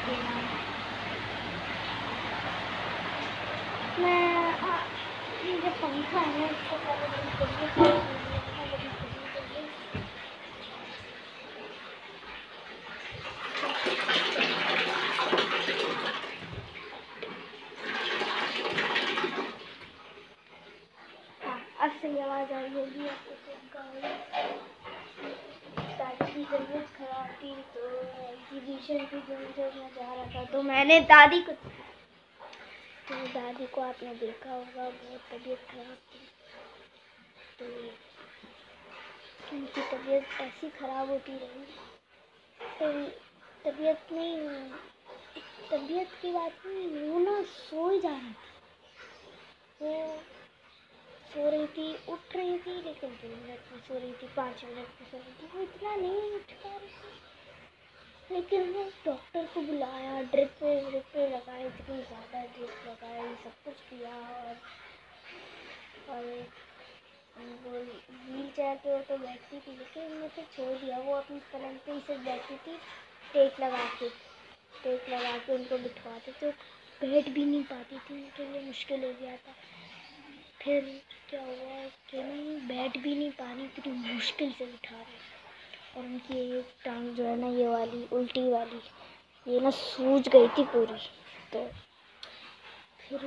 देना। मैं ये जो पंखा है ना इसको पहले बंद करिए, लेकिन करनी चाहिए। हाँ, अब सही आवाज़ आई होगी आपको। दादी की तबीयत खराब थी तो एग्जीबिशन की जब मैं जा रहा था तो मैंने दादी को आपने देखा होगा, बहुत तबीयत खराब थी। तो उनकी तबीयत ऐसी ख़राब होती रही। तो तबीयत की बात नहीं, वो ना सो ही जा रही थी। वो सो रही थी, उठ रही थी, लेकिन 2 मिनट में सो रही थी, 5 मिनट में सो रही थी। वो इतना नहीं उठ पा रही थी, लेकिन वो डॉक्टर को बुलाया, ड्रिप लगाई, इतनी ज़्यादा ड्रिप लगाई, सब कुछ किया। और वो व्हील चेयर पे तो बैठती थी, लेकिन मैंने फिर छोड़ दिया। वो अपनी पलंग पे ही सिर्फ बैठती थी, टेक लगा के उनको बिठवाते तो बैठ भी नहीं पाती थी, उनके लिए मुश्किल हो गया था। फिर क्या हुआ कि नहीं बैठ भी नहीं पा रही, इतनी मुश्किल से बिठा रहे। और उनकी एक टांग जो है ना, ये वाली उल्टी वाली, ये ना सूज गई थी पूरी। तो फिर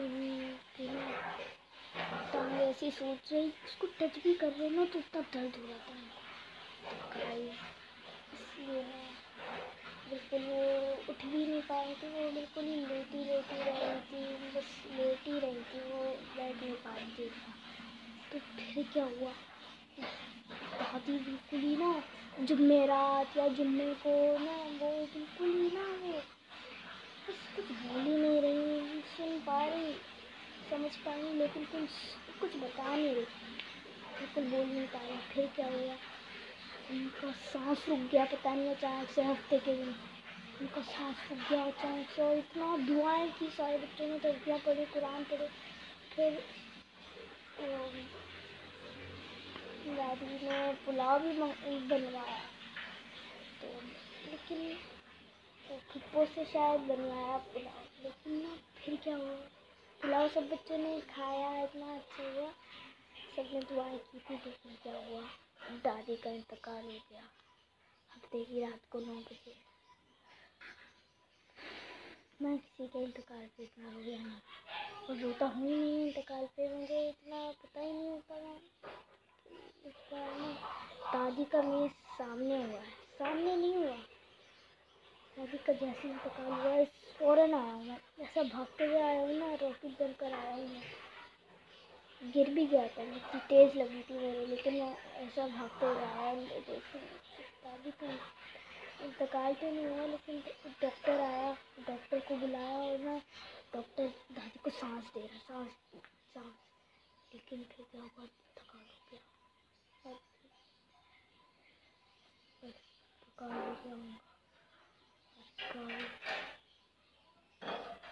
टांग ऐसी सूज रही, उसको टच भी कर रहे ना तो इतना दर्द हो रहा था। इसलिए ना बिल्कुल वो उठ भी नहीं पा रही थी, वो बिल्कुल ही लेटी रही थी, बस लेटी रही थी, वो बैठ नहीं पा रही थी। तो फिर क्या हुआ, दादी बिल्कुल ही ना जुमेरात या जुम्मे को ना वो बिल्कुल ही ना वो बस कुछ बोल ही नहीं रही, सुन पा रही, समझ पा रही, लेकिन कुछ बता नहीं रही, बिल्कुल बोल नहीं पा रही। फिर क्या हुआ, उनका सांस रुक गया, पता नहीं अचानक से हफ्ते के दिन उनका सांस रुक गया अचानक से। और इतना दुआएं की, सारे बच्चों ने तस्बीह पढ़ी, कुरान पढ़े। फिर दादी ने पुलाव भी बनवाया, तो लेकिन फुप्पो से शायद बनवाया पुलाव, लेकिन ना फिर क्या हुआ, पुलाव सब बच्चों ने खाया, इतना अच्छा हुआ, सबने दुआएं की थी। लेकिन क्या हुआ, दादी का इंतकाल हो गया हफ्ते की रात को 9 बजे। मैं किसी के इंतकाल पे इतना रो गया नहीं, और रोता हूँ नहीं इंतकाल पे, मुझे इतना पता ही नहीं होता। मैं दादी का मेरे सामने हुआ है, सामने नहीं हुआ, दादी का जैसे इंतकाल हुआ है फ़ौरन आया हूँ मैं, ऐसा भागते हुए आया हूँ ना, रॉकेट बनकर आया हूँ मैं। गिर भी गया था, इतनी तेज़ लगी थी मेरे, लेकिन मैं ऐसा भागते हुए आया। दादी का इंतकाल तो नहीं हुआ, लेकिन डॉक्टर आया, डॉक्टर को बुलाया, और ना डॉक्टर दादी को सांस दे रहा, सांस। लेकिन फिर क्या हुआ, इंतकाल हो गया, इंतकाल हो गया उनका।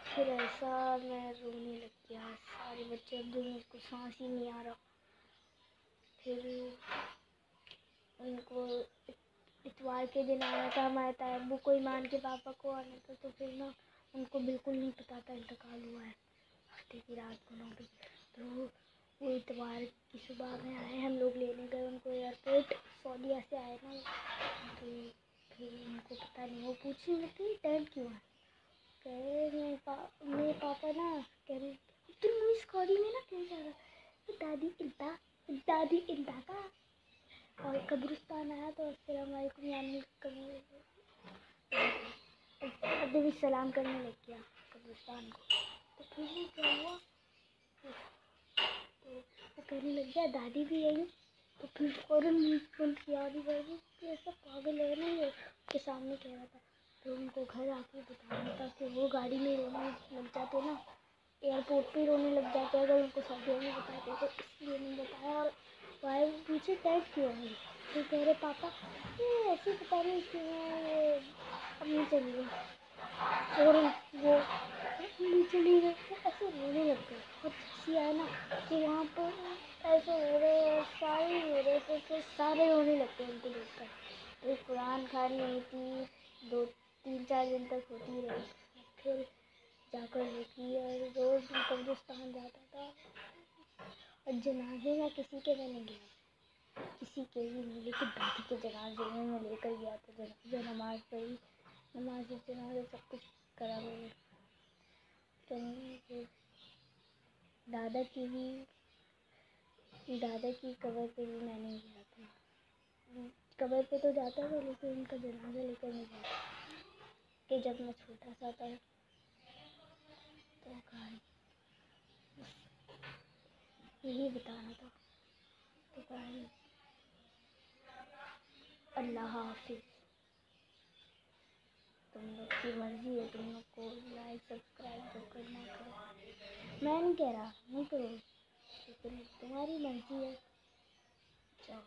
फिर ऐसा मैं रोने लग गया, सारे बच्चे, अब्दुल मुझको सांस ही नहीं आ रहा। फिर उनको इतवार के दिन आना था, हमारे तैयबू को, ईमान के पापा को आना था, तो फिर ना उनको बिल्कुल नहीं पता था इंतकाल हुआ है हफ्ते की रात को 9 बजे। तो वो इतवार की सुबह में आए, हम लोग लेने गए उनको एयरपोर्ट, सऊदीया से आए ना। तो फिर उनको पता नहीं, वो पूछने लगी टैग क्यों है, कह रहे मेरे पापा ना कह रहे तुम इस कॉडी में ना क्यों जा रहा है, दादी इंता का। और कब्रिस्तान आया तो अस्सलाम वालेकुम यानी अभी भी सलाम करने लग गया कब्रिस्तान को। तो फिर क्या हुआ, तो वो कहने लग गया दादी भी यही। तो फिर फ़ौरन याद ही कर कि ऐसा पागल है ना, ये उसके सामने कह रहा था। तो उनको घर आके बताना था कि वो गाड़ी में रोने लग जाते ना, एयरपोर्ट पे रोने लग जाते अगर उनको सऊदीया में बताते, तो इसलिए नहीं बताया। और भाई पूछे टैग क्यों है, तो कह रहे पापा ये ऐसे पता नहीं क्यों ये अम्मी चली गई, और वो अम्मी चली गई, तो ऐसे रोने लग गए। और हंसी आया ना कि वहाँ पर ऐसे हो रहे, सारे हो रहे, फिर सारे रोने लग गए उनको देखकर। तो कुरान खानी नहीं थी, 2 3-4 दिन तक होती रही। फिर जाकर रुकी और रोज़ कब्रिस्तान जाता था और जनाजे में किसी के मैंने गया, किसी के भी नहीं, लेकिन दादी के जनाजे में मैं लेकर गया था। जनाजा नमाज़ पढ़ी, नमाज जनाजा सब कुछ करा मैंने। तो दादा की कब्र पे भी मैंने गया था। कब्र पे तो जाता था लेकिन उनका जनाजा लेकर नहीं जाता कि जब मैं छोटा सा था तो गाइस यही बताना था। तो गाइस अल्लाह हाफिज़। तुम लोग की मर्ज़ी है, तुम लोग को लाइक सब्सक्राइब जो करना करो। मैं नहीं कह रहा नहीं करो, लेकिन तुम्हारी मर्ज़ी है। जाओ।